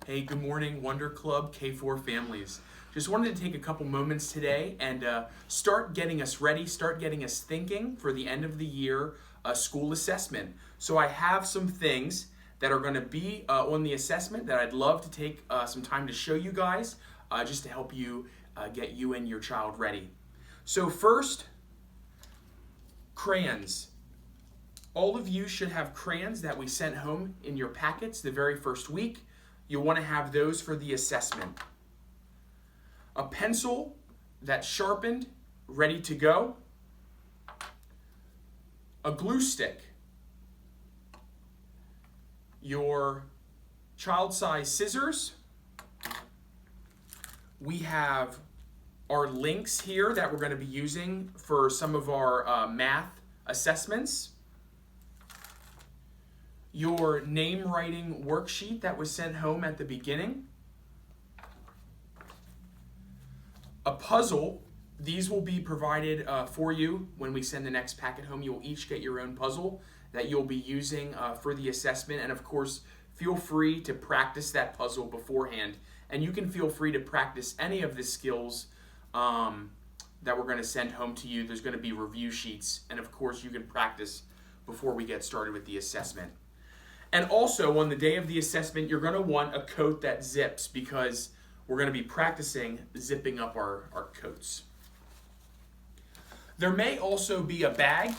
Hey, good morning, Wonder Club K4 families. Just wanted to take a couple moments today and start getting us ready, start getting us thinking for the end of the year school assessment. So I have some things that are going to be on the assessment that I'd love to take some time to show you guys just to help you get you and your child ready. So first, crayons. All of you should have crayons that we sent home in your packets the very first week. You'll want to have those for the assessment. A pencil that's sharpened, ready to go. A glue stick. Your child-size scissors. We have our links here that we're going to be using for some of our math assessments. Your name writing worksheet that was sent home at the beginning. A puzzle. These will be provided for you when we send the next packet home. You'll each get your own puzzle that you'll be using for the assessment. And of course, feel free to practice that puzzle beforehand. And you can feel free to practice any of the skills that we're going to send home to you. There's going to be review sheets. And of course, you can practice before we get started with the assessment. And also, on the day of the assessment, you're going to want a coat that zips because we're going to be practicing zipping up our coats. There may also be a bag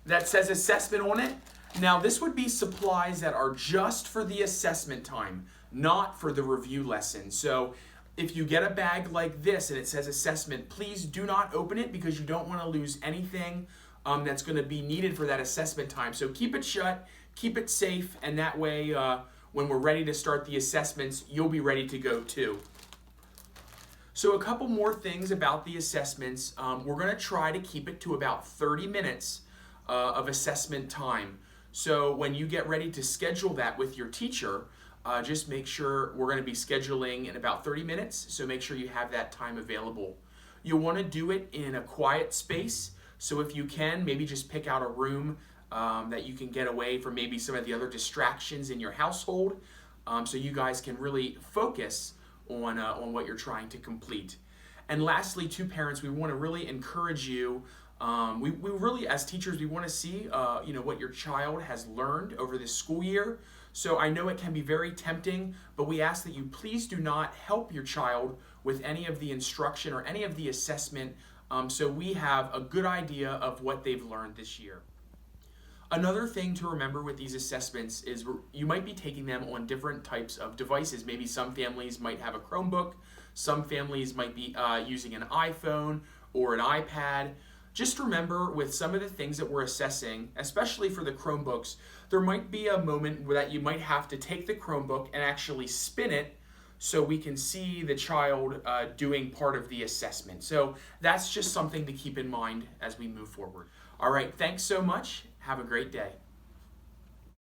that says assessment on it. Now, this would be supplies that are just for the assessment time, not for the review lesson. So if you get a bag like this and it says assessment, please do not open it because you don't want to lose anything that's going to be needed for that assessment time. So keep it shut, keep it safe, and that way when we're ready to start the assessments, you'll be ready to go too. So a couple more things about the assessments. We're going to try to keep it to about 30 minutes of assessment time. So when you get ready to schedule that with your teacher, just make sure we're going to be scheduling in about 30 minutes, so make sure you have that time available. You'll want to do it in a quiet space. So if you can, maybe just pick out a room that you can get away from maybe some of the other distractions in your household so you guys can really focus on what you're trying to complete. And lastly, to parents, we want to really encourage you. We really, as teachers, we want to see what your child has learned over this school year. So I know it can be very tempting, but we ask that you please do not help your child with any of the instruction or any of the assessment so we have a good idea of what they've learned this year. Another thing to remember with these assessments is you might be taking them on different types of devices. Maybe some families might have a Chromebook, some families might be using an iPhone or an iPad. Just remember with some of the things that we're assessing, especially for the Chromebooks, there might be a moment where that you might have to take the Chromebook and actually spin it so we can see the child doing part of the assessment. So that's just something to keep in mind as we move forward. All right, thanks so much. Have a great day.